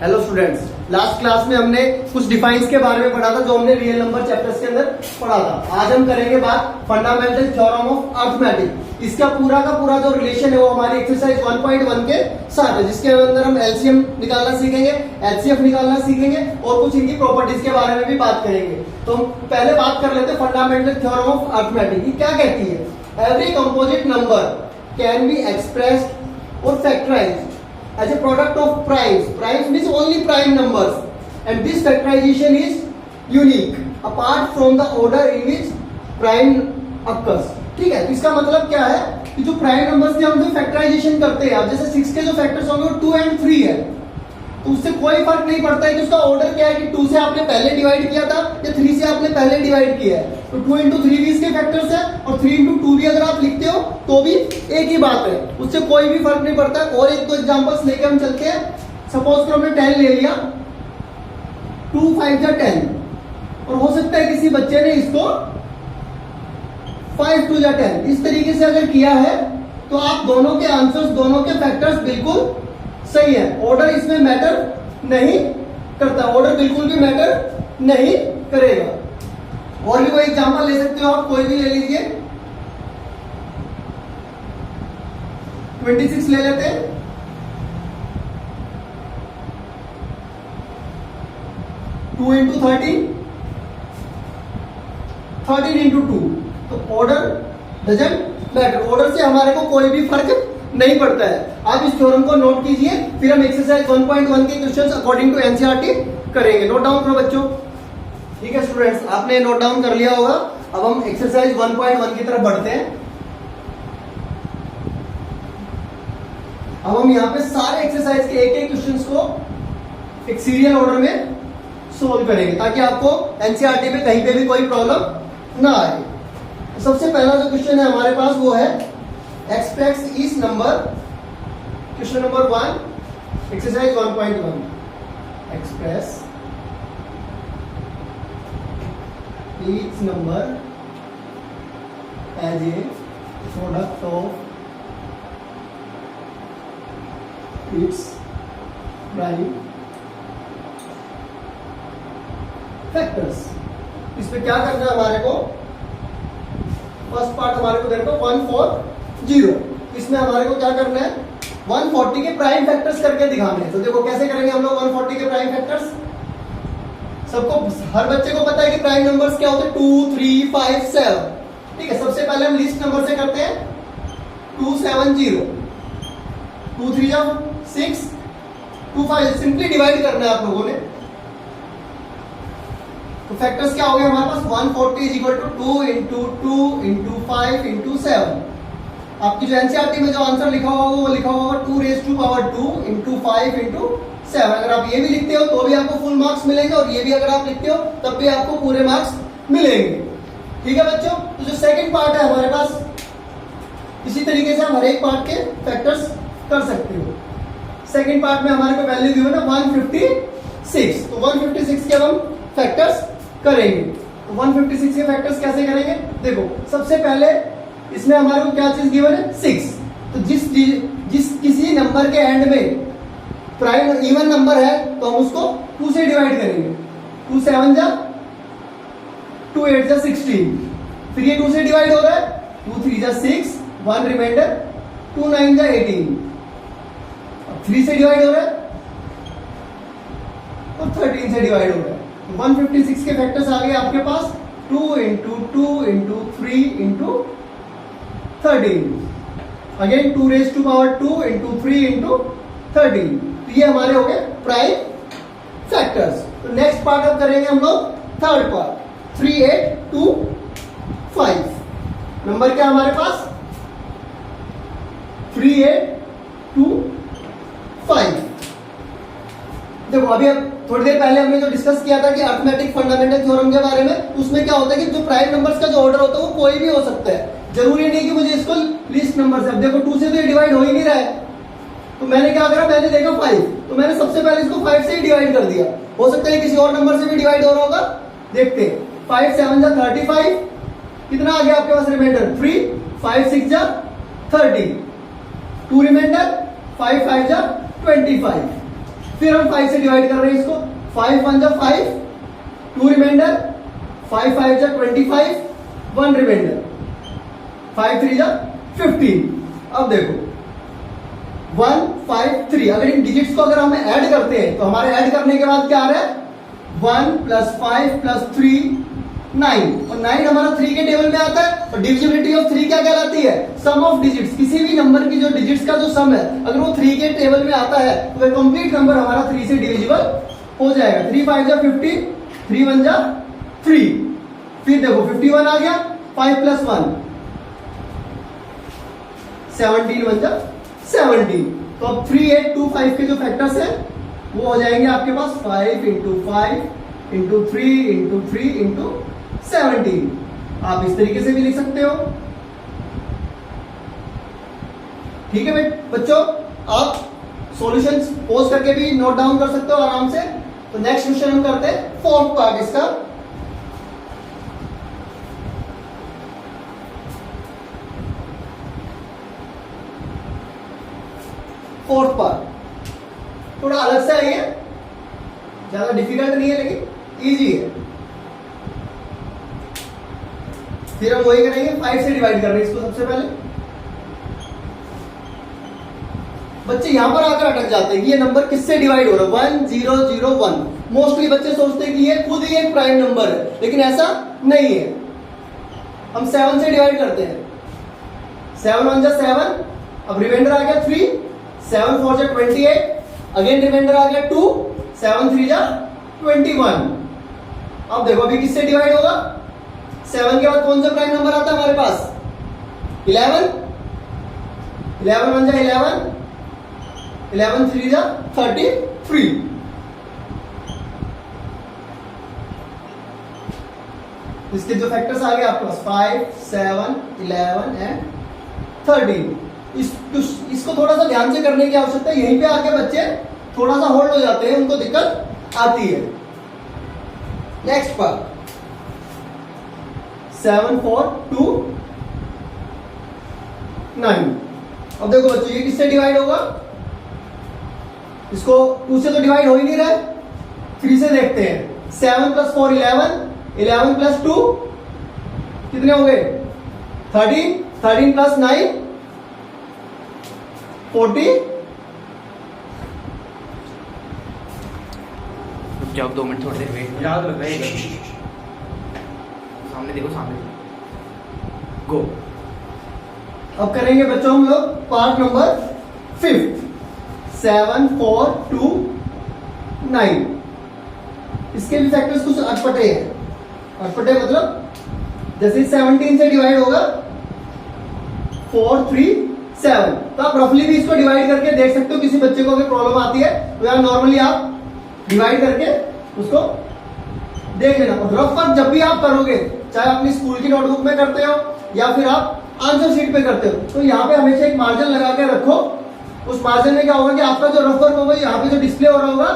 Hello students, last class में हमने कुछ डिफाइंस के बारे में पढ़ा था जो हमने रियल नंबर चैप्टर्स के अंदर पढ़ा था। आज हम करेंगे बात फंडामेंटल थ्योरम ऑफ अर्थमेटिक। इसका पूरा का पूरा जो रिलेशन है वो हमारी एक्सरसाइज 1.1 के साथ है, जिसके अंदर हम एलसीएम निकालना सीखेंगे, एचसीएफ निकालना सीखेंगे और कुछ इनकी प्रॉपर्टीज के बारे में भी बात करेंगे। तो हम पहले बात कर लेते हैं फंडामेंटल थ्योरम ऑफ अर्थमेटिक। ये क्या कहती है? Every composite number can be expressed और factorised as a product of primes. Primes means only prime numbers, and this factorization is unique apart from the order in which prime occurs. ठीक है, तो इसका मतलब क्या है कि जो प्राइम नंबर्स के हम जो फैक्टराइजेशन करते हैं, जैसे 6 के जो फैक्टर्स होंगे वो 2 और 3 है, तो उससे कोई फर्क नहीं पड़ता है कि उसका ऑर्डर क्या है कि 2 से आपने पहले डिवाइड किया था या 3 से आपने पहले डिवाइड किया है। तो 2 into 3 भी इसके फैक्टर्स है और 3 into 2 भी अगर आप लिखते हो तो भी एक ही बात है, उससे कोई भी फर्क नहीं पड़ता। और एक दो एग्जांपल्स लेके हम चलते हैं। सपोज करो हमने 10 ले लिया, 2 5 जा 10, और हो सकता है किसी बच्चे ने इसको 5 2 जा 10 इस तरीके से अगर किया है तो आप दोनों के आंसर्स, दोनों के फैक्टर्स बिल्कुल सही है। ऑर्डर इसमें मैटर नहीं करता, ऑर्डर बिल्कुल भी मैटर नहीं करेगा। और भी कोई एग्जांपल ले सकते हो आप, कोई भी ले लीजिए। 26 ले लेते हैं, 2 into 13, 13 into 2, तो ऑर्डर डजंट मैटर, ऑर्डर से हमारे को कोई भी फर्क नहीं पड़ता है। आप इस थ्योरम को नोट कीजिए, फिर हम एक्सरसाइज 1.1 के क्वेश्चंस अकॉर्डिंग टू एनसीईआरटी करेंगे। नोट डाउन करो बच्चों। ठीक है स्टूडेंट्स, आपने नोट डाउन कर लिया होगा। अब हम एक्सरसाइज 1.1 की तरफ बढ़ते हैं। अब हम यहाँ पे सारे एक्सरसाइज के एक एक क्वेश्चंस को एक सीरियल ऑर्डर में सोल्व करेंगे ताकि आपको एनसीईआरटी में कहीं पे भी कोई प्रॉब्लम ना आए। सबसे पहला जो क्वेश्चन है हमारे पास वो है express each number. Question number 1, exercise 1.1, express each number as a product of its prime factors. इसमें क्या करना है हमारे को? फर्स्ट पार्ट हमारे को देखो 140। इसमें हमारे को क्या करना है? 140 के प्राइम फैक्टर्स करके दिखाने हैं। तो देखो कैसे करेंगे हम लोग 140 के प्राइम फैक्टर्स। सबको, हर बच्चे को पता है कि प्राइम नंबर्स क्या होते हैं, 2 3 5 7। ठीक है, सबसे पहले हम लीस्ट नंबर से करते हैं। 270, 2 3 जा 6, 2 5, सिंपली डिवाइड करना है आप लोगों ने। तो फैक्टर्स क्या हो गए हमारे पास? 140 is equal to 2 into 2 into 5 into 7। आपकी जो एनसीईआरटी में जो आंसर लिखा हुआ वो लिखा हुआ 2 raised to power 2 into 5 into 7। अगर आप ये भी लिखते हो तो भी आपको फुल मार्क्स मिलेंगे, और ये भी अगर आप लिखते हो तब भी आपको पूरे मार्क्स मिलेंगे। ठीक है बच्चों, तो जो सेकंड पार्ट है हमारे पास, इसी तरीके से हम हर एक पार्ट के फैक्टर्स कर सकते हो। सेकंड पार्ट में हमारे को वैल्यू दी हुई है 156। तो 156 के हम फैक्टर्स करेंगे। तो 156 के फैक्टर्स कैसे करेंगे? देखो सबसे पहले इसमें हमारे को क्या चीज गिवन है? 6। तो जिस किसी नंबर के एंड में प्राइम इवन नंबर है तो हम उसको 2 से डिवाइड करेंगे। 2 7 जा 2 8 जा 16। फिर ये 2 से डिवाइड हो रहा है, 2 3 जा 6, 1 रिमाइंडर, 2 9 जा 18। 3 से डिवाइड हो रहा है और 13 से डिवाइड हो रहा है। 156 के फैक्टर्स आ गए आपके पास 2 into 2 into 3 into 13। Again 2 raised to power 2 into 3 into 13। तो ये हमारे हो गए प्राइम फैक्टर्स। तो नेक्स्ट पार्ट अब करेंगे हम लोग थर्ड पार्ट, 3 8 2 5। नंबर क्या हमारे पास? 3 8 2 5। देखो अभी अब थोड़ी देर पहले हमने जो डिस्कस किया था कि अर्थमेटिक फंडामेंटल थ्योरम के बारे में, उसमें क्या होता है कि जो प्राइम नंबर्स का जो ऑर्डर होता है वो कोई भी हो सकता है, जरूरी नहीं कि मुझे इसको लिस्ट नंबर से। अब देखो 2 से तो ये डिवाइड हो ही नहीं रहा है, तो मैंने क्या करा? मैंने देखा 5, तो मैंने सबसे पहले इसको 5 से ही डिवाइड कर दिया। हो सकता है किसी और नंबर से भी डिवाइड हो रहा होगा, देखते हैं। 5 7 जा 35, कितना आ गया आपके पास रिमाइंडर? 3, 5 6 जा 30, 2 रिमाइंडर, 5 5 जा 25। फिर हम 5 से डिवाइड कर रहे हैं इसको, 5 1 जा 5, 2 रिमाइंडर, 5 5 जा 25, 1 रिमाइंडर, 5 3 जा 15। अब देखो 1 5 3, अगर इन डिजिट्स को अगर हम ऐड करते हैं तो हमारे ऐड करने के बाद क्या आ रहा है, 1 + 5 + 3 9, और 9 हमारा 3 के टेबल में आता है। और डिविजिबिलिटी ऑफ 3 क्या कहलाती है, सम ऑफ डिजिट्स। किसी भी नंबर की जो डिजिट्स का जो सम है अगर वो 3 के टेबल में आता है तो वह कंप्लीट नंबर हमारा 3 से डिविजिबल हो जाएगा। 3 5 जा 50, 3 1 जा 3, फिर देखो 51 आ गया, 5 + 1 17 1 जा 17। तो अब 3 8 2 5 के जो फैक्टर्स है वो हो जाएंगे आपके पास 5 × 5 × 3 × 3 × 17। आप इस तरीके से भी लिख सकते हो। ठीक है बच्चों, आप सॉल्यूशंस पोज करके भी नोट डाउन कर सकते हो आराम से। तो नेक्स्ट क्वेश्चन हम करते हैं, फोर्थ पार्ट इसका। फोर्थ पार्ट थोड़ा अलग से है, ये ज्यादा डिफिकल्ट नहीं है लेकिन इजी है। फिर हम वही करेंगे, 5 से डिवाइड कर रहे हैं इसको सबसे पहले। बच्चे यहां पर आकर अटक जाते हैं कि ये नंबर किससे डिवाइड हो रहा है, 1 0 0 1। मोस्टली बच्चे सोचते हैं कि ये खुद ही एक प्राइम नंबर है, लेकिन ऐसा नहीं है। हम 7 से डिवाइड करते हैं, 7 1 जा 7, अब रिमाइंडर आ गया 3, 7 4 जा 28, अगेन रिमाइंडर आ गया 2, 7 3 जा 21। अब देखो अभी किससे डिवाइड होगा, 7 के बाद कौन सा प्राइम नंबर आता है हमारे पास, 11, 11 1 जा 11, 11 3 जा 33। इसके जो फैक्टर्स आ गए आपके पास 5 7 11 एंड 13। इसको थोड़ा सा ध्यान से करने की आवश्यकता है। यहीं पे आके बच्चे थोड़ा सा होल्ड हो जाते हैं, उनको दिक्कत आती है। Next part 7 4 2 9। अब देखो बच्चों ये किससे डिवाइड होगा, इसको 2 से तो डिवाइड हो ही नहीं रहा है, 3 से देखते हैं। 7 + 4 11, 11 + 2 कितने हो गए, 13, 13 + 9 40। जब 2 मिनट थोड़ी देर वेट, याद रखना, सामने देखो, सामने गो। अब करेंगे बच्चों हम लोग पार्ट नंबर 5, 7 4 2 9। इसके भी फैक्टर्स कुछ अटपटे हैं। अटपटे मतलब जैसे 17 से डिवाइड होगा 4 3 7, तो आप रफली भी इसको डिवाइड करके देख सकते हो। किसी बच्चे को अगर प्रॉब्लम आती है तो यार नॉर्मली आप डिवाइड करके उसको देख लेना। और रफ वर्क जब भी आप करोगे, चाहे अपनी स्कूल की नोटबुक में करते हो या फिर आप आंसर शीट पे करते हो, तो यहाँ पे हमेशा एक मार्जिन लगा के रखो। उस मार्जिन में क्या होगा कि आपका जो रफ वर्क होगा यहाँ पे जो डिस्प्ले हो रहा होगा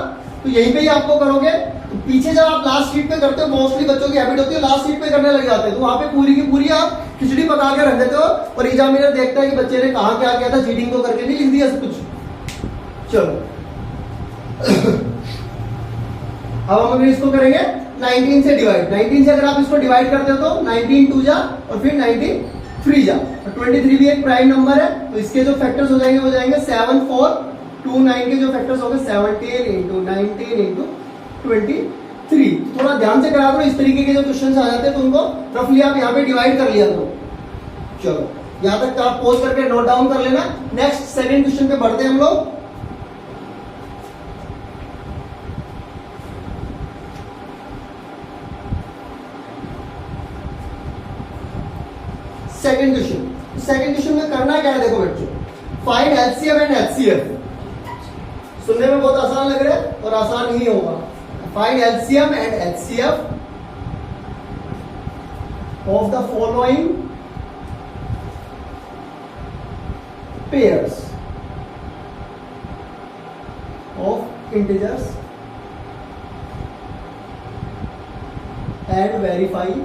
तो यहीं पे ही आपको करोगे। तो पीछे जब आप लास्ट शीट पे करते हो, मोस्टली बच्चों की हैबिट होती है लास्ट शीट पे करने लग जाते हैं, तो वहां पे पूरी की पूरी आप खिचड़ी पका के रख देते हो और एग्जामिनर देखता है कि बच्चे ने कहा क्या किया था, चीटिंग तो करके नहीं लिख दिया सब कुछ। चलो अब हम अगर इसको करेंगे 19 से डिवाइड। 19 से अगर आप इसको डिवाइड करते हो तो 19 2 जा और फिर 19 3 जा, और 23 भी एक प्राइम नंबर है, तो इसके जो फैक्टर्स हो जाएंगे 7 4 2 9 के जो फैक्टर्स होंगे 17 × 19 × 23। थोड़ा ध्यान से करा करो, इस तरीके के जो क्वेश्चंस आ जाते हैं तो उनको रफली आप यहाँ पे डिवाइड कर लिया करो। चलो यहां तक आप पॉज करके नोट डाउन कर लेना। नेक्स्ट सेकंड क्वेश्चन पे बढ़ते हैं हम लोग। सेकंड क्वेश्चन में करना क्या है, देखो बच्चों, फाइंड एलसीएम एंड एचसीएफ। सुनने में बहुत आसान लग रहा है और आसान ही होगा। Find LCM and HCF of the following pairs of integers and verify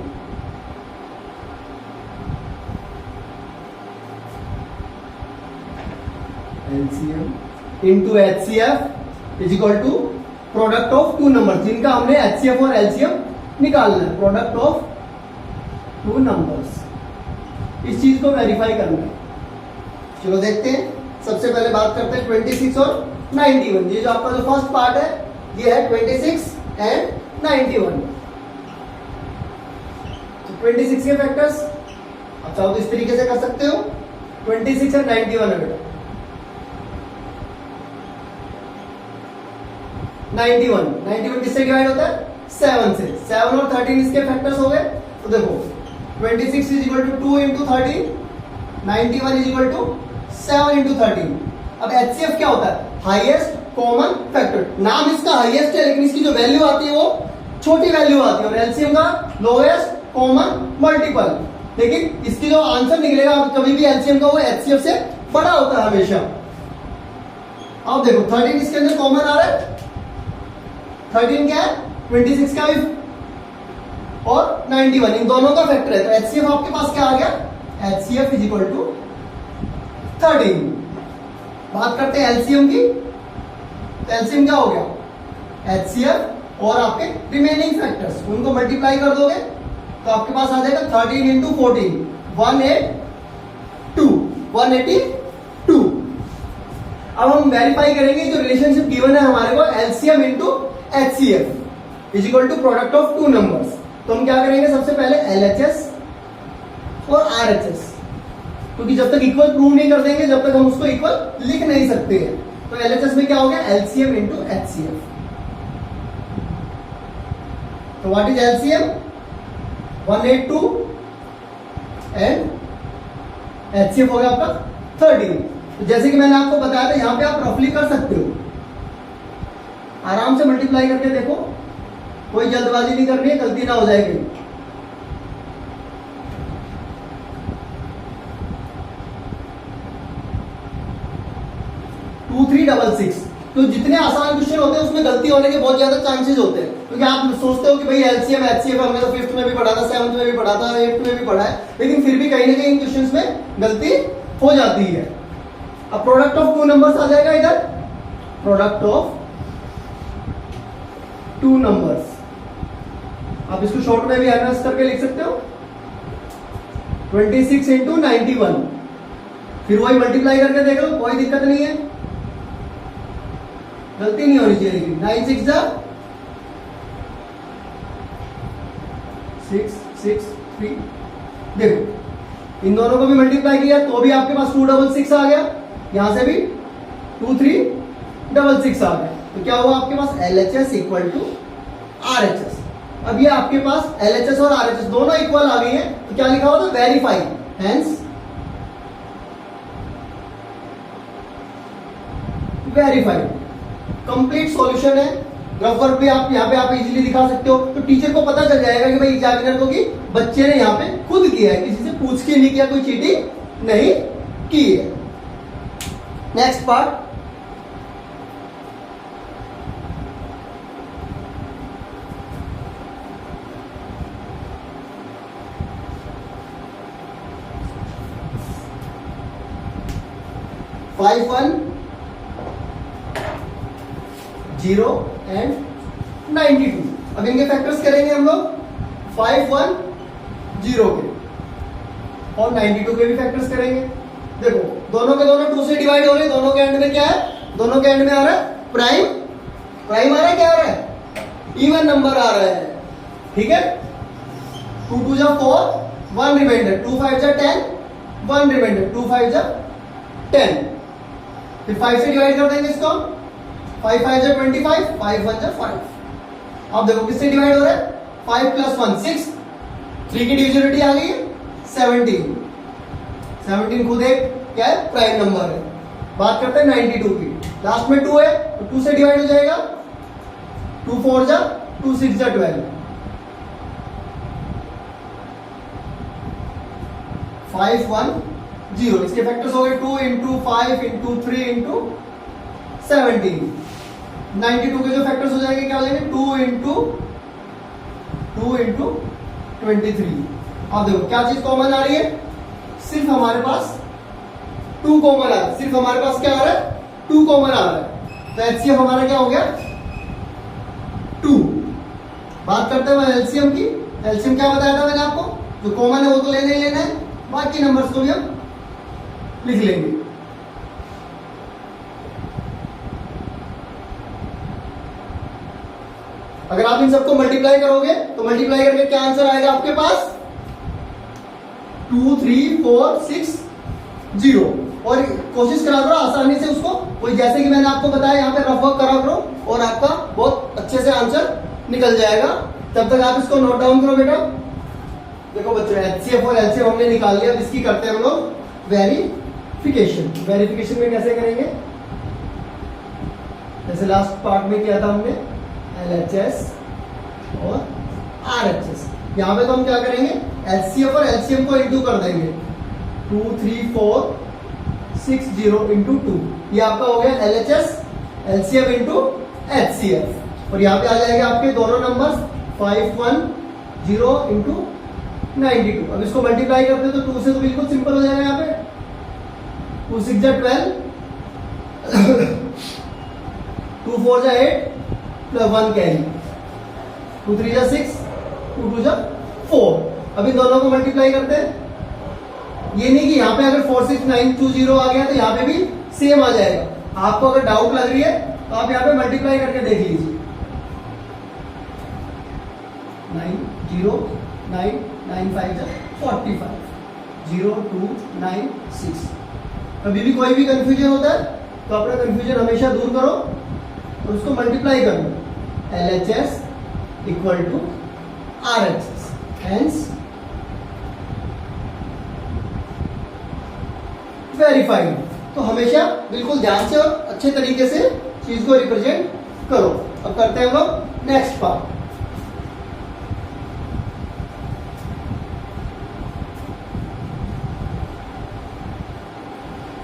LCM into HCF is equal to product of two number, जिनका हमने एचसीएफ और एलसीएम निकालना है। प्रोडक्ट ऑफ टू नंबर्स, इस चीज को वेरीफाई करना है। चलो देखते हैं। सबसे पहले बात करते हैं 26 और 91। ये जो आपका जो फर्स्ट पार्ट है ये है 26 एंड 91। तो 26 के फैक्टर्स आप चाहो तो इस तरीके से कर सकते हो, 26 और 91 है बेटा। 91 किससे डिवाइड होता है? 7 से। 7 और 13 इसके फैक्टर्स हो गए। तो देखो 26 is equal to 2 into 13, 91 is equal to 7 into 13। अब एचसीएफ क्या होता है? Highest common factor. नाम इसका हाईएस्ट है लेकिन इसकी जो वैल्यू आती है वो छोटी वैल्यू आती है, और एलसीएम का लोएस्ट कॉमन मल्टीपल। लेकिन इसकी जो आंसर निकलेगा कभी भी एलसीएम का वो एचसीएफ से बड़ा होता है हमेशा। अब देखो 13 इसके अंदर कॉमन आ रहा है, 13 क्या है? 26 का भी और 91, इन दोनों का फैक्टर है। तो एचसीएफ आपके पास क्या आ गया? HCF is equal to 13। बात करते हैं एलसीएम की। तो एलसीएम क्या हो गया? एचसीएफ और आपके रिमेनिंग फैक्टर्स, उनको मल्टीप्लाई कर दोगे तो आपके पास आ जाएगा 13 इंटू 14, 182। अब हम वेरीफाई करेंगे जो रिलेशनशिप गिवन है हमारे को, LCM into HCF is equal to product of two numbers. तो हम क्या करेंगे? सबसे पहले एलएचएस और आरएचएस, क्योंकि जब तक इक्वल प्रूव नहीं कर देंगे जब तक हम उसको इक्वल लिख नहीं सकते हैं। तो एलएचएस में क्या हो गया? LCM into HCF. तो what is LCM? 182 and HCF हो गया आपका 13। तो जैसे कि मैंने आपको बताया था, यहां पे आप रफली कर सकते हो, आराम से मल्टीप्लाई करके देखो, कोई जल्दबाजी नहीं करनी है, गलती ना हो जाएगी। टू 366। तो जितने आसान क्वेश्चन होते हैं उसमें गलती होने के बहुत ज्यादा चांसेस होते हैं, क्योंकि आप सोचते हो कि भाई एलसीएम एचसीएफ हमने तो 5th में भी पढ़ा था, 7th में भी पढ़ा था, 8th में भी पढ़ा है, लेकिन फिर भी कहीं ना कहीं इन क्वेश्चंस में गलती हो जाती है। अब प्रोडक्ट ऑफ टू नंबर्स आ जाएगा इधर, प्रोडक्ट ऑफ टू नंबर्स। आप इसको शॉर्ट में भी एनएस करके लिख सकते हो, 26 इंटू 91। फिर वही मल्टीप्लाई करके देख लो, कोई दिक्कत नहीं है, गलती नहीं होनी चाहिए। लेकिन 9 6 जा 6 6 3। देखो इन दोनों को भी मल्टीप्लाई किया तो भी आपके पास 266 आ गया, यहां से भी 2366 आ गया। तो क्या हुआ आपके पास? LHS equal to RHS. अब ये आपके पास एलएचएस और आरएचएस दोनों इक्वल आ गई है, तो क्या लिखा हुआ था? Verify, hence verify. Complete solution है। रफ वर्क भी आप यहाँ पे आप इजीली दिखा सकते हो, तो टीचर को पता चल जाएगा कि भाई एग्जामिनर को कि बच्चे ने यहाँ पे खुद किया है, किसी से पूछ के नहीं किया, कोई चीटिंग नहीं की है। Next part, five 1 0 and 92। अब इनके फैक्टर्स करेंगे हम लोग 5 1 0 के, और 92 के भी फैक्टर्स करेंगे। देखो दोनों के दोनों 2 से डिवाइड हो रहे हैं, दोनों के एंड में क्या है? दोनों के एंड में आ रहा है प्राइम। प्राइम आ रहा है, क्या आ रहा है? इवन नंबर आ रहा है, ठीक है। 2 2 जा 4, 1 रिमाइंडर, 2 5 जा 10, 1 रिमाइंडर, 2 5 जा 10। फिर 5 से डिवाइड कर देंगे इसको, 5 5 जा 25, 5 1 जा 5। अब देखो किससे डिवाइड हो रहा है? 5 + 1 6, 3 की डिविजिबिलिटी आ गई है 17। 17 खुद एक क्या है? प्राइम नंबर है। बात करते हैं 92 की, लास्ट में 2 है तो 2 से डिवाइड हो जाएगा, 2 4 जा 2 6 जा 12, 5 1 0। इसके फैक्टर्स हो गए 2 × 5 × 3 × 17। 92 के जो फैक्टर्स हो जाएंगे क्या हो जाएंगे? 2 × 23। अब देखो क्या चीज कॉमन आ रही है? सिर्फ हमारे पास 2 कॉमन आ रहा है, सिर्फ हमारे पास क्या आ रहा है? 2 कॉमन आ रहा है। तो एचसीएफ हमारा क्या हो गया 2। बात करते हैं एलसीएम की। एलसीएम क्या बताया था मैंने आपको, जो कॉमन है वो तो लेना ही लेना है, बाकी नंबर्स को भी हम लिख लेंगे। अगर आप इन सबको मल्टीप्लाई करोगे तो मल्टीप्लाई करके क्या आंसर आएगा आपके पास 2 3 4 6 0। और कोशिश करा करो आसानी से उसको, कोई जैसे कि मैंने आपको बताया यहाँ पे रफ वर्क करा करो और आपका बहुत अच्छे से आंसर निकल जाएगा। तब तक आप इसको नोट डाउन करो बेटा। देखो बच्चों एचसीएफ और एलसीएम हमने निकाल लिया, अब इसकी करते हैं हम लोग वेरिफिकेशन। वेरिफिकेशन में कैसे करेंगे, जैसे लास्ट पार्ट में किया था हमने LHS और RHS। यहाँ पे तो हम क्या करेंगे एचसीएफ और एलसीएम को इंटू कर देंगे 2 3 4 6 0 इंटू 2। ये आपका हो गया LHS LCM इंटू HCF। और यहाँ पे आ जाएगा आपके दोनों नंबर 510 इंटू 92। अब इसको मल्टीप्लाई करते हैं तो 2 से तो बिल्कुल सिंपल हो जाएगा। यहाँ पे 2 6 12 2 4 8 प्लस 1 कैरी 2 3 6 2 2 4। अभी दोनों को मल्टीप्लाई करते हैं। ये नहीं कि यहाँ पे अगर 46920 आ गया तो यहाँ पे भी सेम आ जाएगा। आपको अगर डाउट लग रही है तो आप यहाँ पे मल्टीप्लाई करके देख लीजिए 9 0 9 9 5 45 0 2 9 6। कभी भी कोई भी कंफ्यूजन होता है तो अपना कंफ्यूजन हमेशा दूर करो और उसको मल्टीप्लाई कर लो। LHS equal to RHS, hence verified. तो हमेशा बिल्कुल ध्यान से और अच्छे तरीके से चीज को रिप्रेजेंट करो। अब करते हैं हम लोग नेक्स्ट पार्ट।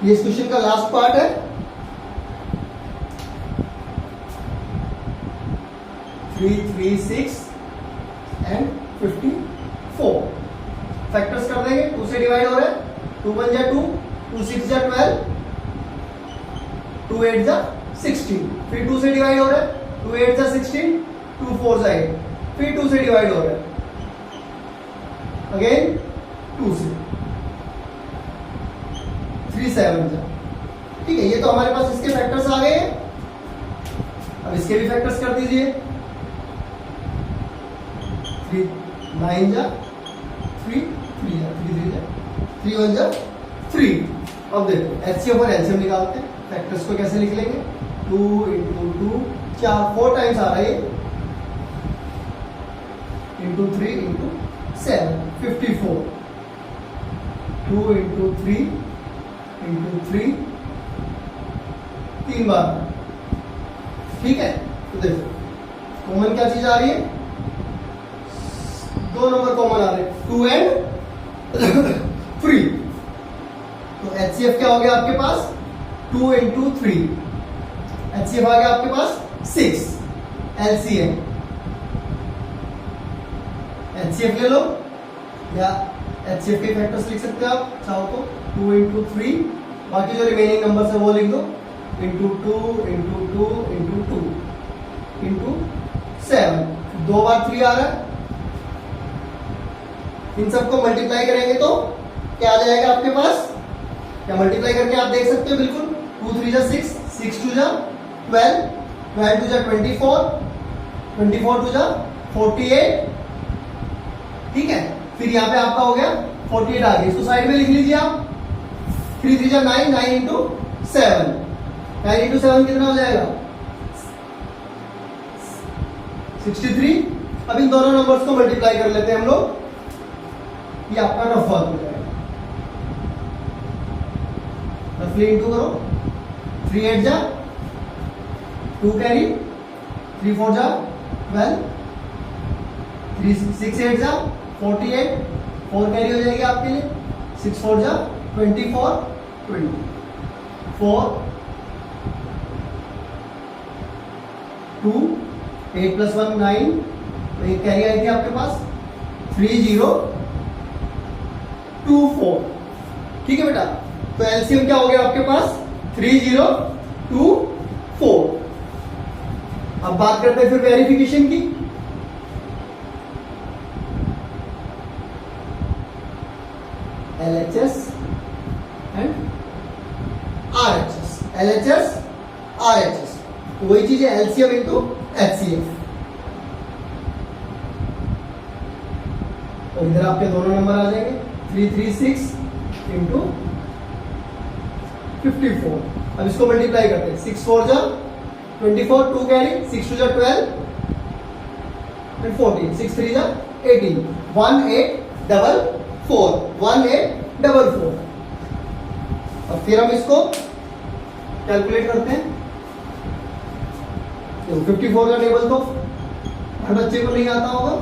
ये इस क्वेश्चन का लास्ट पार्ट है। 3 3 6 एंड 54 फैक्टर्स कर देंगे। 2 से डिवाइड हो रहा है 2 1 जा 2 2 6 जा 12 2 8 जा 16। फिर 2 से डिवाइड हो रहा है 2 8 जा 16 2 4 जा 8। फिर 2 से डिवाइड हो रहा है अगेन 2 से 3 7 जा। ठीक है, ये तो हमारे पास इसके फैक्टर्स आ गए हैं। अब इसके भी फैक्टर्स कर दीजिए 3 9 जा 3 3 जा 3 3 जा 3 1 जा 3। अब देखो एचसीएफ और एलसीएम निकालते हैं। फैक्टर्स को कैसे लिख लेंगे 2 इंटू 2 4 टाइम्स आ रहा है इंटू 3 इंटू 7 54 2 इंटू 3 इंटू 3 3 बार। ठीक है, तो देखो कॉमन क्या चीज आ रही है, 2 नंबर कॉमन आ रहे हैं 2 एंड 3। तो एचसीएफ क्या हो गया आपके पास 2 इंटू 3। एचसीएफ आ गया आपके पास 6। एलसीएम एचसीएफ ले लो या एचसीएफ के फैक्टर्स लिख सकते हो आप चाहो तो 2 इंटू 3। बाकी जो रिमेनिंग नंबर है वो लिख दो इंटू 2 इंटू 2 इंटू 2 इंटू 7। 2 बार 3 आ रहा है। इन सबको मल्टीप्लाई करेंगे तो क्या आ जाएगा आपके पास, क्या मल्टीप्लाई करके आप देख सकते हो बिल्कुल 2 3 जा 6 6 2 जा 12 12 2 जा 24 24 2 जा 48। ठीक है, फिर यहाँ पे आपका हो गया 48 आ गया। इसको साइड में लिख लीजिए आप 3 3 जा 9 9 इंटू 7 9 इंटू 7 कितना हो जाएगा 63। अब इन दोनों नंबर्स को मल्टीप्लाई कर लेते हैं हम लोग। ये आपका रफ वर्क हो जाएगा। रफली इंटू करो 3 8 जा 2 कैरी 3 4 जा 12 3 6 8 जा 48 4 कैरी हो जाएगी आपके लिए 6 4 जा 24 20 4 2 8 प्लस 1 9। तो एक कैरी आई थी आपके पास 3 0 2 4। ठीक है बेटा, तो एलसीएम क्या हो गया आपके पास 3 0 2 4। अब बात करते हैं फिर वेरिफिकेशन की। LHS and RHS, LHS RHS, तो वही चीज है LCM इंटू HCF। और इधर आपके दोनों नंबर आ जाएंगे 336 इंटू 54। अब इसको मल्टीप्लाई करते हैं, 6 4 जा 24, 2 कैरी, 6 2 जा 12 एंड 14, 6 3 जा 18, 1844, 1844। और फिर हम इसको कैलकुलेट करते हैं। तो 54 का टेबल तो हर बच्चे को नहीं आता होगा,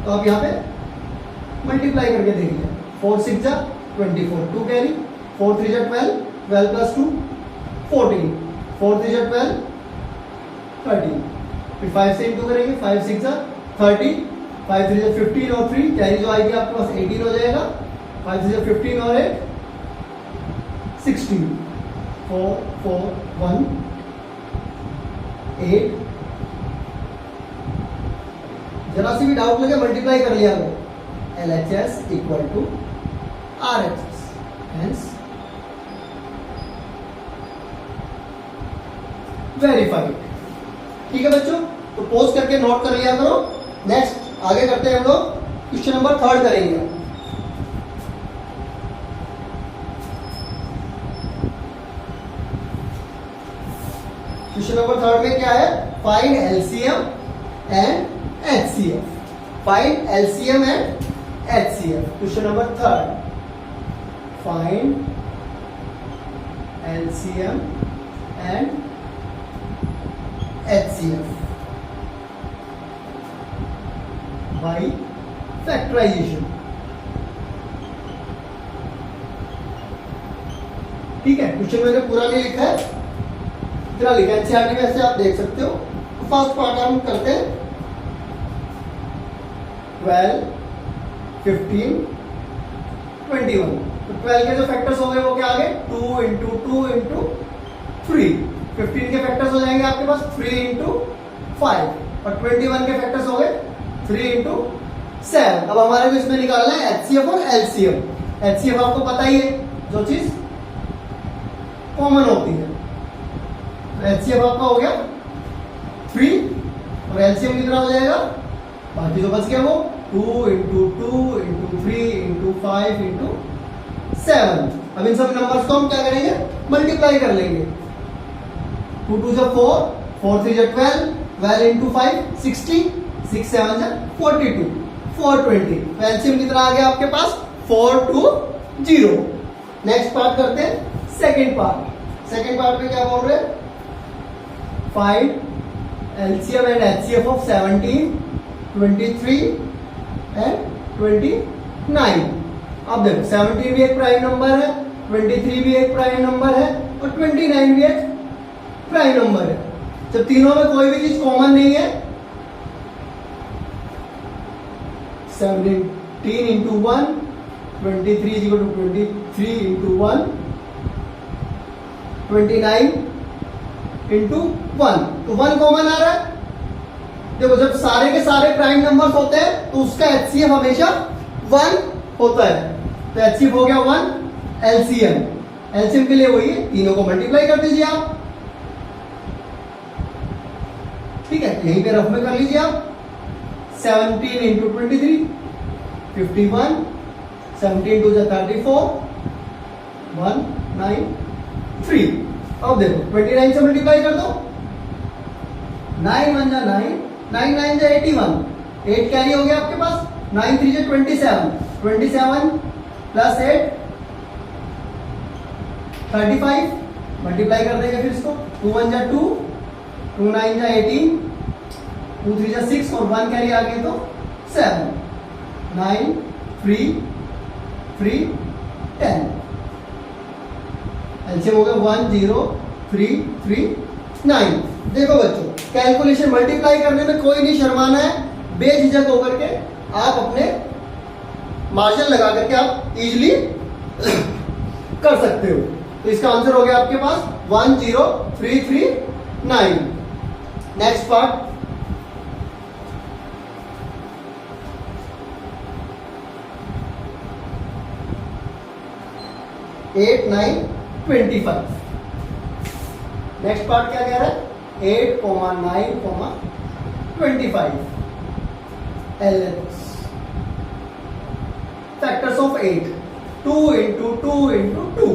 तो आप यहाँ पे मल्टीप्लाई करके देखिए। 4 6 जा 24, 2 कैरी, 4 3 जा 12, 12 प्लस 2 14, 4 3 जा 12 13, फिर 5 से इंटू करेंगे, 5 6 जा 30, 5 3 जा 15 और 3 कैरी जो आएगी आपके पास 18 हो जाएगा, 5 3 जा 15 और 8 16, 4 4 1 8। जरा सी भी डाउट लगे मल्टीप्लाई कर लिया करो। LHS equal to RHS, hence verified. ठीक है बच्चों, तो पोज करके नोट कर लिया करो। नेक्स्ट आगे करते हैं हम लोग, क्वेश्चन नंबर 3 करेंगे। क्वेश्चन नंबर 3 में क्या है? Find LCM and HCF। Find LCM and HCF। Question number 3, find LCM and HCF by factorisation. ठीक है, क्वेश्चन मैंने पूरा नहीं लिखा है, इतना लिखा है एनसीईआरटी में, ऐसे आप देख सकते हो। तो फर्स्ट पार्ट हम करते हैं 12 15 21। तो 12 के जो फैक्टर्स हो गए वो क्या आ गए? 2 इंटू 2 इंटू 3। 15 के फैक्टर्स हो जाएंगे आपके पास 3 इंटू 5 और 21 के फैक्टर्स हो गए 3 इंटू 7। अब हमारे को इसमें निकालना है HCF और LCM। HCF आपको पता ही है, जो चीज कॉमन होती है। तो HCF आपका हो गया 3 और LCM कितना हो जाएगा? बाकी जो बच गया वो 2 इंटू 2 इंटू 3 इंटू 5 इंटू 7। अब इन सब नंबर्स को हम क्या करेंगे? मल्टीप्लाई कर लेंगे। 2 2 जा 4, 4 3 जा 12, 12 इंटू 5 60, 6 7 जा 42, 420। तो एलसीएम कितना आ गया आपके पास? 420। नेक्स्ट पार्ट करते हैं सेकेंड पार्ट। सेकेंड पार्ट में क्या बोल रहे हैं? Find LCM and HCF of 17, 23 and 29। अब देखो 17 भी एक प्राइम नंबर है, 23 भी एक प्राइम नंबर है और 29 भी एक प्राइम नंबर है। जब तीनों में कोई भी चीज कॉमन नहीं है, 17 into 1, 23 is equal to 23 into 1, 29 into 1, तो 1 कॉमन आ रहा है। देखो जब सारे के सारे प्राइम नंबर्स होते हैं तो उसका HCF हमेशा 1 होता है। तो HCF हो गया 1, LCM के लिए वही है, तीनों को मल्टीप्लाई कर दीजिए आप। ठीक है, यहीं पे रफ में कर लीजिए आप। 17 इंटू 23 51, 17 टू 34, 193। अब देखो 29 से मल्टीप्लाई कर दो, 9 1 जा 9, 9 9 जा 81, 8 कैरी हो गया आपके पास, 9 3 जा 27, 27 प्लस 8 35। मल्टीप्लाई कर देंगे फिर इसको, 2 1 जा 2, 2 9 जा 18, 2 3 जा 6 और 1 कैरी आ गए तो 7, 9 3 3 10। एलसीएम हो गया 1 0 3 3 9। देखो बच्चों, कैलकुलेशन मल्टीप्लाई करने में कोई नहीं शर्माना है, बेझिझक होकर के आप अपने मार्जिन लगा करके आप इजीली कर सकते हो। तो इसका आंसर हो गया आपके पास 1 0 3 3 9। Next part, eight nine 25। Next part क्या कह रहा है, 8, 9, 25 LHS factors of 8, 2 into 2 into 2।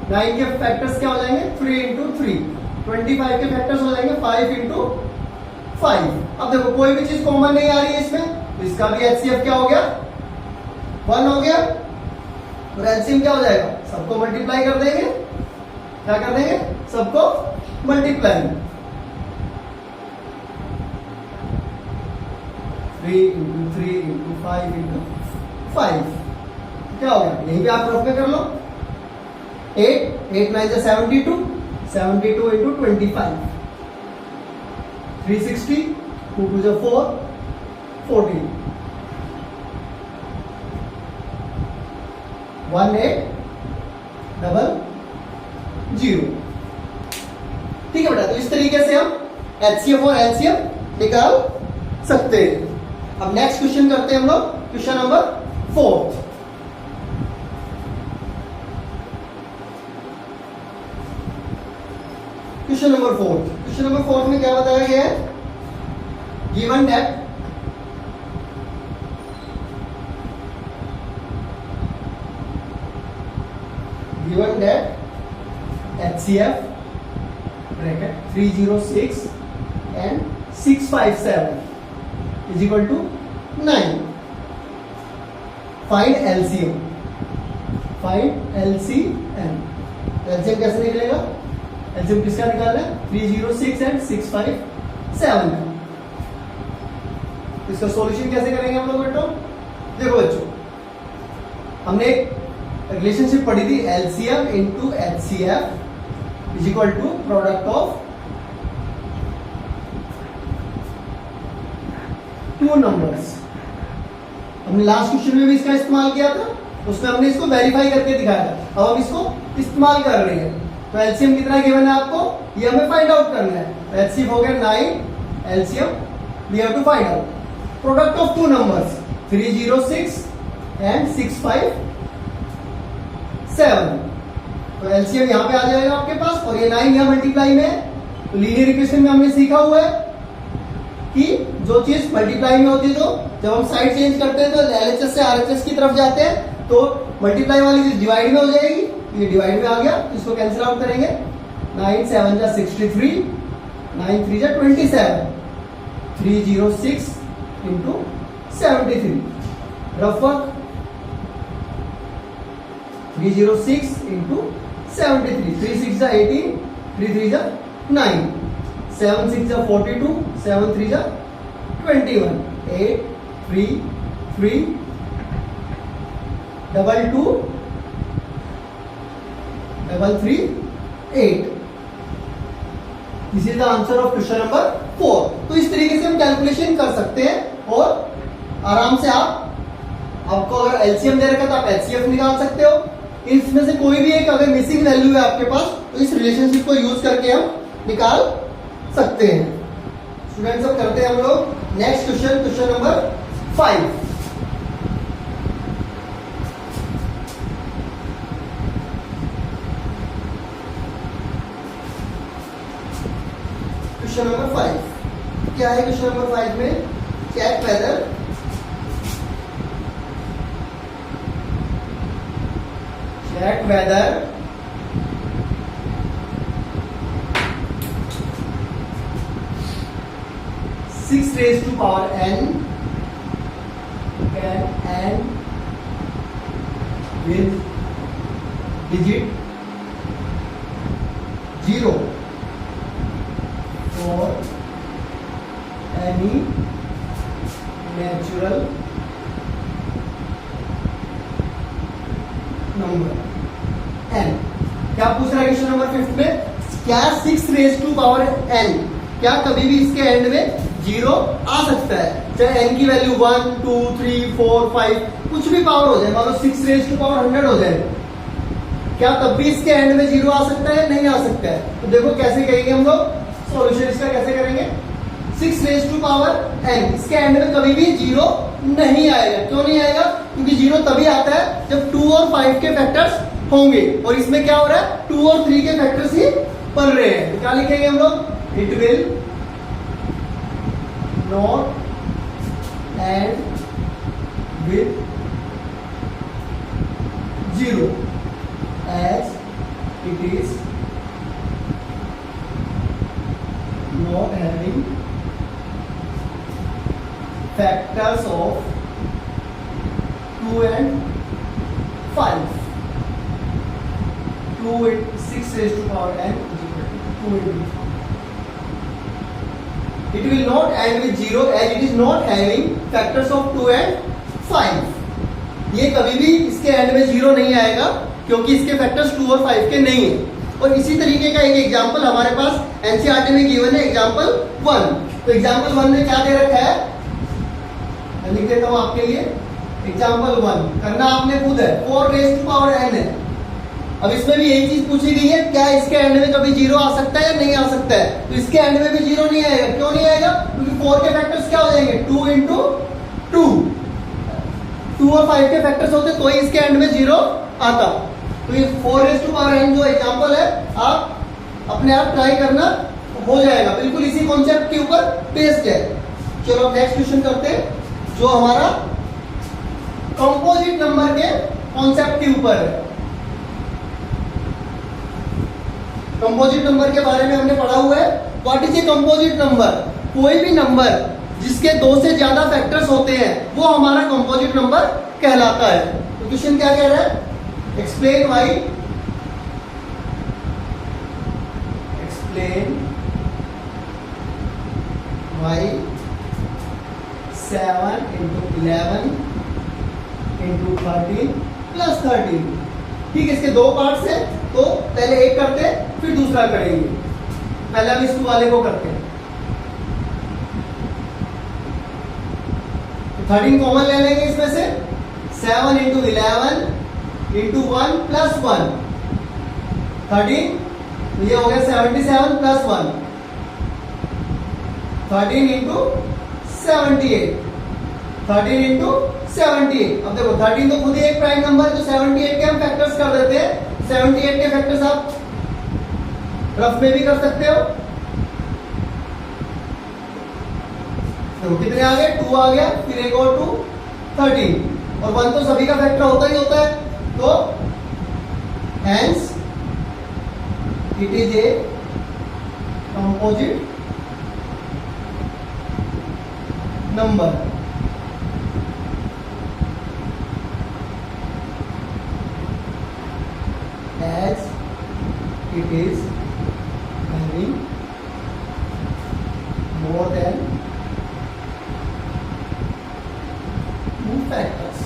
9 के फैक्टर्स क्या हो जाएंगे, 3 into 3। 25 के फैक्टर्स हो जाएंगे 5 into 5। अब देखो कोई भी चीज कॉमन नहीं आ रही है इसमें, तो इसका भी HCF क्या हो गया, 1 हो गया। और एलसीएम क्या हो जाएगा, सबको मल्टीप्लाई कर देंगे, क्या कर देंगे, सबको मल्टीप्लाई। 3 into 3 into 5 into 5 क्या हो गया, यहीं पे आप रफ में कर लो। 8, 8 9 72, 72 into 25, 360, 2 2 4, 14, 1800। ठीक है बेटा, तो इस तरीके से हम एचसीएफ और एलसीएम निकाल सकते हैं। अब नेक्स्ट क्वेश्चन करते हैं हम लोग, question number 4। Question number 4, question number 4 में क्या बताया गया है, given that HCF bracket 306 and 657 is equal to 9. Find LCM. Find LCM. LCM कैसे निकलेगा, LCM किसका निकालना है, 306 and 657 का। इसका सॉल्यूशन कैसे करेंगे हम लोग बेटो, देखो बच्चों हमने रिलेशनशिप पढ़ी थी, LCM into HCF is equal to product of two numbers. हमने लास्ट क्वेश्चन में भी इसका इस्तेमाल किया था, उसमें हमने इसको वेरीफाई करके दिखाया था। अब हम इसको इस्तेमाल कर रहे हैं, तो एलसीएम कितना गिवन है आपको, ये हमें फाइंड आउट करना है। एलसीएम हो गया 9, LCM we have to find out product of two numbers 306 and 657। तो एलसीएम यहां पे आ जाएगा आपके पास, और ये 9 यहां मल्टीप्लाई में है। तो लीनियर इक्वेशन में हमने सीखा हुआ है कि जो चीज मल्टीप्लाई में होती है, तो जब हम साइड चेंज करते हैं तो एलएचएस से आरएचएस की तरफ जाते हैं, तो मल्टीप्लाई वाली चीज डिवाइड में हो जाएगी। ये डिवाइड में आ गया, इसको कैंसिल आउट करेंगे। 9 7 जा 63, 9 3 जा 27, 306 into 73 रफ वर्क, 306 into 73, 3 6 जा 18, 3 3 जा 9, 7 6 जा 42, 7 3 जा 21, 8 3 3 2 2 3 3 8। This is the answer of question number 4। तो इस तरीके से हम कैलकुलेशन कर सकते हैं, और आराम से आपको अगर एलसीएम दे रखा है तो आप एचसीएफ निकाल सकते हो। इसमें से कोई भी एक अगर मिसिंग वैल्यू है आपके पास, तो इस रिलेशनशिप को यूज करके हम निकाल सकते हैं। स्टूडेंट्स अब करते हैं हम लोग next question, question number 5। Question number 5 क्या है, क्वेश्चन नंबर 5 में check whether six raised to power n can end with digit 0 for any natural number n। क्या पूछ रहा है क्वेश्चन नंबर 5 में, क्या 6 रेज टू पावर n क्या कभी भी इसके एंड में 0 आ सकता है, चाहे n की वैल्यू 1 2 3 4 5 कुछ भी पावर हो जाए, मान लो 6 रेज टू पावर 100 हो जाए, क्या तब भी इसके एंड में 0 आ सकता है, नहीं आ सकता है। तो देखो कैसे करेंगे हम लोग सॉल्यूशन इसका, कैसे करेंगे, 6 रेज टू पावर n, इसके एंड में कभी भी 0 नहीं आएगा। क्यों नहीं आएगा? क्योंकि 0 तभी आता है जब 2 और 5 के फैक्टर्स होंगे, और इसमें क्या हो रहा है, 2 और 3 के फैक्टर्स ही बन रहे हैं। तो क्या लिखेंगे हम लोग? It will not and with 0 as it is not having factors of 2 and 5. 2 into 6 raised to power n is equal to 2 into 5. It will not end with 0 as it is not having factors of 2 and 5. ये कभी भी इसके and में 0 नहीं आएगा क्योंकि इसके factors 2 और 5 के नहीं है। और इसी तरीके का एक एग्जांपल हमारे पास एनसीईआरटी में गिवन है, एग्जांपल 1। तो एग्जांपल 1 में क्या दे रखा है, मैं लिख देता हूं आपके लिए। एग्जांपल 1 करना आपने खुद है, 4 रेज टू पावर n है। अब इसमें भी यही चीज पूछी गई है, क्या इसके एंड में कभी 0 आ सकता है या नहीं आ सकता है? तो इसके एंड में भी 0 नहीं आएगा। क्यों नहीं आएगा? क्योंकि 4 के फैक्टर्स क्या हो जाएंगे, 2 into 2। 2 और 5 के फैक्टर्स होते तो ही इसके एंड में 0 आता। तो ये 4 रेज टू पावर n जो एग्जांपल है, आप अपने आप ट्राई करना, हो जाएगा। बिल्कुल इसी कॉन्सेप्ट के ऊपर बेस्ड है। चलो नेक्स्ट क्वेश्चन करते हैं जो हमारा कंपोजिट नंबर के कॉन्सेप्ट के ऊपर है। कंपोजिट नंबर के बारे में हमने पढ़ा हुआ है। What is a composite number? कोई भी नंबर जिसके 2 से ज्यादा फैक्टर्स होते हैं वो हमारा कंपोजिट नंबर कहलाता है। तो क्वेश्चन क्या कह रहा है, explain why 7 into 11 into 13 plus 13। ठीक है, इसके 2 पार्ट्स हैं, तो पहले एक करते हैं फिर दूसरा करेंगे। पहले हम इस वाले को करते हैं। 13 कॉमन ले लेंगे इसमें से। 7 into 11 into 1 plus 1 13, तो ये हो गया 77 plus 1 13 into 78 13 into 78। अब देखो 13 तो खुद ही एक प्राइम नंबर है, तो 78 के हम फैक्टर्स कर देते हैं। 78 के फैक्टर्स आप रफ में भी कर सकते हो। तो कितने आ गए, 2 आ गया, फिर एक और 2 13, और 1 तो सभी का फैक्टर होता ही होता है। तो hence it is a composite number. As it is having more than 2 factors।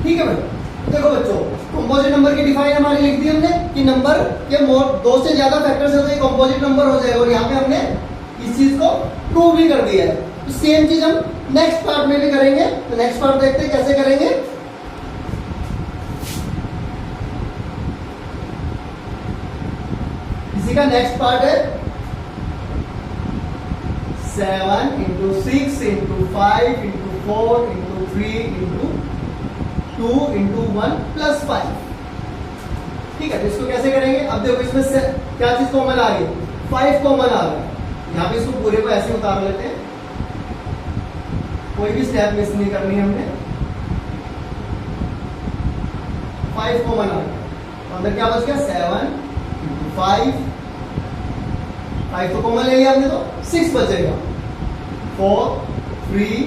ठीक है भाई, देखो बच्चों, कंपोजिट नंबर की डिफाइन हमारी लिख दी हमने कि नंबर के 2 से ज्यादा फैक्टर्स है तो ये कंपोजिट नंबर हो जाएगा। और यहाँ पे हमने इस चीज को प्रूव भी कर दिया है। तो सेम चीज हम नेक्स्ट पार्ट में भी करेंगे। तो नेक्स्ट पार्ट देखते हैं कैसे करेंगे। इसी का नेक्स्ट पार्ट है 7 into 6 into 5 into 4 into 3 into 2 into 1 plus 5। ठीक है, तो इसको कैसे करेंगे? अब देखो इसमें से क्या चीज कॉमन आ गई, 5 कॉमन आ गई। यहाँ पे इसको पूरे को ऐसे उतार लेते हैं, कोई भी स्टेप मिस नहीं करनी है हमने। 5 कॉमन आ गया, तो अंदर क्या बच गया, 7 into 5 तो कॉमन ले लिया हमने, तो 6 बचेगा। 4 3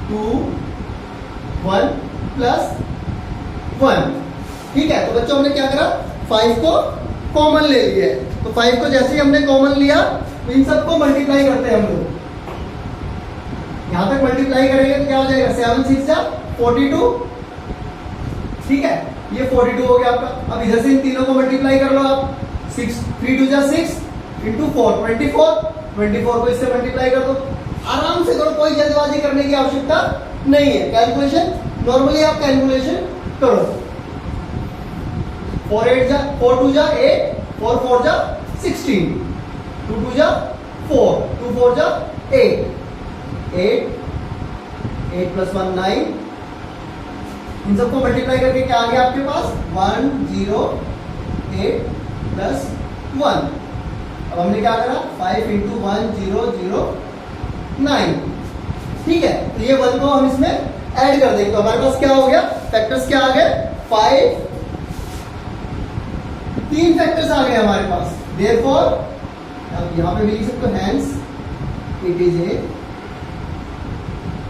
2 1 प्लस 1। ठीक है, तो बच्चों हमने क्या करा, 5 को कॉमन ले लिया है। तो 5 को जैसे ही हमने कॉमन लिया, तो इन सबको मल्टीप्लाई करते हैं हम लोग। यहां तक मल्टीप्लाई करेंगे तो क्या हो जाएगा, 7 6 जा 42। ठीक है, ये 42 हो गया आपका। अब इधर से इन तीनों को मल्टीप्लाई कर लो आप। 6 3 2 जा 6 into 4 24 को इससे मल्टीप्लाई कर दो। आराम से करो, कोई जल्दबाजी करने की आवश्यकता नहीं है। कैलकुलेशन नॉर्मली आप कैलकुलेशन करो। 4 2 जा 8 4 4 जा 16 2 2 जा 4, 2 4 जा 8, 8 प्लस 1 9, इन सबको मल्टीप्लाई करके क्या आ गया आपके पास 1 0 8 प्लस 1। अब हमने क्या करा 5 इंटू 1 0 0 9, ठीक है। तो ये 1 को हम इसमें ऐड कर देंगे तो हमारे पास क्या हो गया, फैक्टर्स क्या आ गए 5, 3 फैक्टर्स आ गए हमारे पास। देयरफॉर अब यहां पे भी लिख सकते हो hence it is a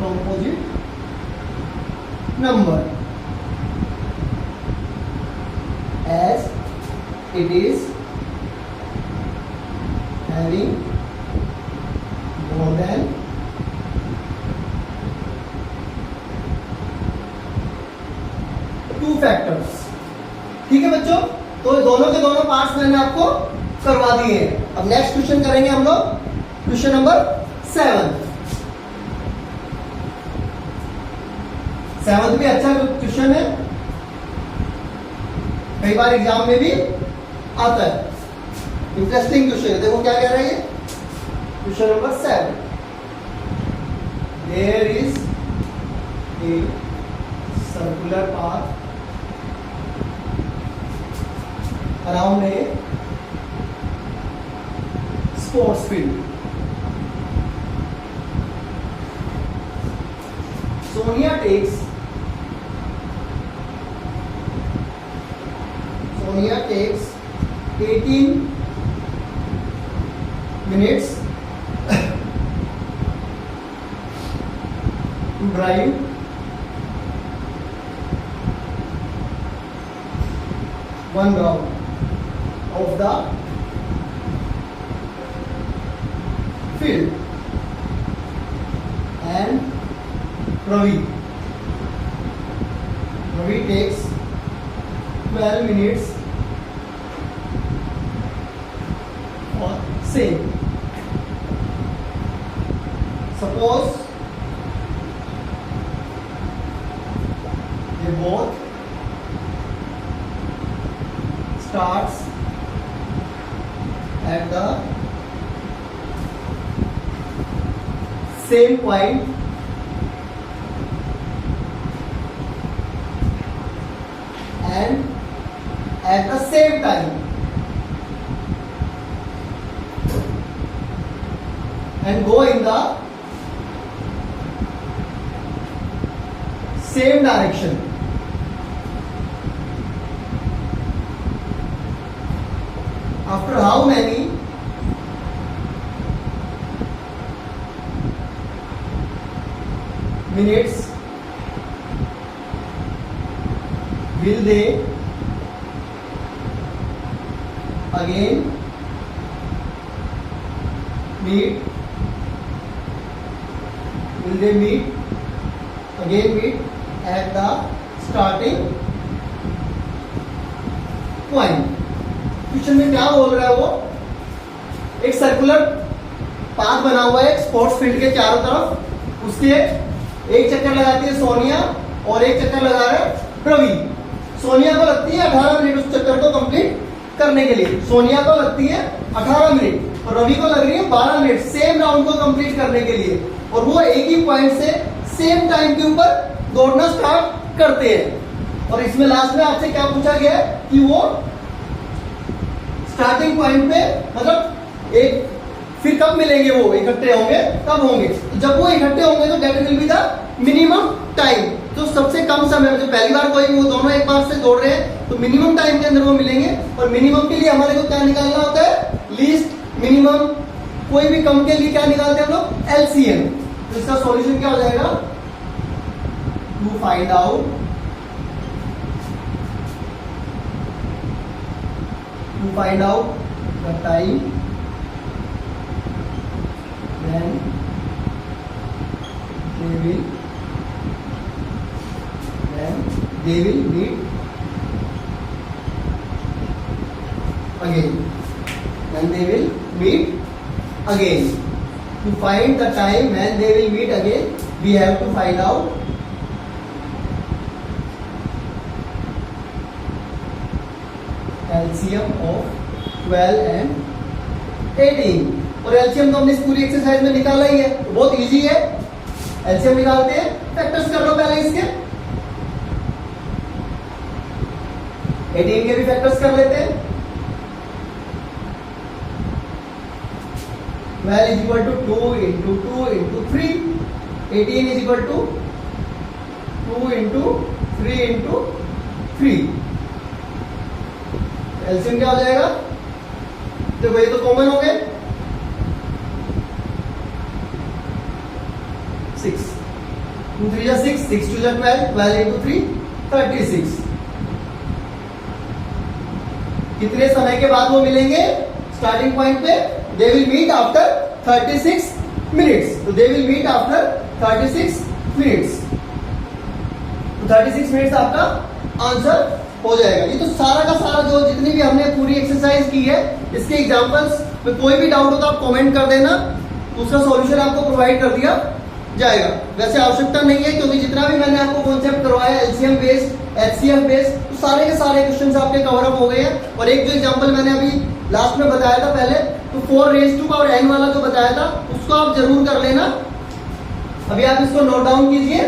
composite number as it is having more than 2 factors। ठीक है बच्चों, तो दोनों के दोनों पार्ट्स मैंने आपको करवा दिए हैं। अब नेक्स्ट क्वेश्चन करेंगे हम लोग, क्वेश्चन नंबर 7। 7th भी अच्छा क्वेश्चन है, कई बार एग्जाम में भी आता है, इंटरेस्टिंग क्वेश्चन है। देखो क्या कह रहा है ये question number 7। There is a circular path around a sports field. Sonia takes 18 minutes to drive one round of the field, and Ravi takes 12 minutes for same. Suppose they both starts at the same point and at the same time, and go in the same direction. After how many minutes will they again meet? Will they meet at the starting point? Question में क्या बोल रहा है वो, एक circular path बना हुआ है स्पोर्ट्स फील्ड के चारों तरफ, उसके एक चक्कर लगाती है सोनिया और एक चक्कर लगा रहा है रवि। सोनिया को लगती है 18 मिनट उस चक्कर को कंप्लीट करने के लिए, सोनिया को लगती है 18 मिनट और रवि को लग रही है 12 मिनट सेम राउंड को कंप्लीट करने के लिए, और वो एक ही पॉइंट से सेम टाइम के ऊपर दौड़ना स्टार्ट करते हैं। और इसमें लास्ट में आपसे क्या पूछा गया है कि वो स्टार्टिंग पॉइंट पे मतलब एक फिर कब मिलेंगे, वो इकट्ठे होंगे कब होंगे, जब वो इकट्ठे होंगे तो that will be the minimum time. तो सबसे कम समय, जो पहली बार कोई वो दोनों एक बार से दौड़ रहे हैं तो मिनिमम टाइम के अंदर वो मिलेंगे। और मिनिमम के लिए हमारे को क्या निकालना होता है, लीस्ट मिनिमम। कोई भी कम के लिए क्या निकालते हैं हम लोग, एलसीएम। तो इसका सॉल्यूशन क्या हो जाएगा, to find out the time when they will meet again. When they will meet again. To find the time when they will meet again, we have to find out LCM of 12 and 18. और LCM तो हमने इस पूरी exercise में निकाला ही है, तो बहुत इजी है। एलसीएम निकालते हैं, फैक्टर्स कर लो पहले इसके। 18 के भी फैक्टर्स कर लेते हैं। 12 is equal to 2 into 2 into 3. 18 is equal to 2 into 3 into 3. LCM क्या हो जाएगा? देखो ये तो कॉमन हो गए, 6 2 3 जा 6 6 2 जा 12 12 into 3 36। कितने समय के बाद वो मिलेंगे स्टार्टिंग पॉइंट पे? They will meet after 36 minutes. तो they will meet after 36 minutes. तो 36 मिनट्स आपका आंसर हो जाएगा। ये तो सारा का सारा जो जितनी भी हमने पूरी एक्सरसाइज की है, इसके एग्जांपल्स में कोई भी डाउट हो तो आप कमेंट कर देना, तो उसका सॉल्यूशन आपको प्रोवाइड कर दिया जाएगा। वैसे आवश्यकता नहीं है, क्योंकि जितना भी मैंने आपको कॉन्सेप्ट करवाया एलसीएम बेस्ड, एचसीएफ बेस्ड, तो सारे के सारे क्वेश्चंस आपके कवर अप हो गए हैं। और एक जो एग्जांपल मैंने अभी लास्ट में बताया था पहले, तो 4n वाला जो बताया था उसको आप जरूर कर लेना। अभी आप इसको नोट डाउन कीजिए।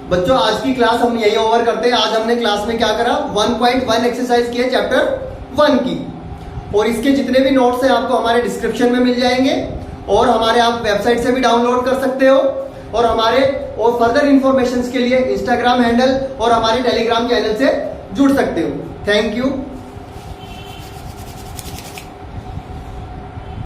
बच्चों आज की क्लास हम यही ओवर करते हैं। आज हमने क्लास में क्या करा, 1.1 एक्सरसाइज की है चैप्टर 1 की, और इसके जितने भी नोट्स हैं आपको हमारे डिस्क्रिप्शन में मिल जाएंगे, और हमारे आप वेबसाइट से भी डाउनलोड कर सकते हो, और हमारे और फर्दर इंफॉर्मेशन के लिए इंस्टाग्राम हैंडल और हमारे टेलीग्राम चैनल से जुड़ सकते हो। Thank you.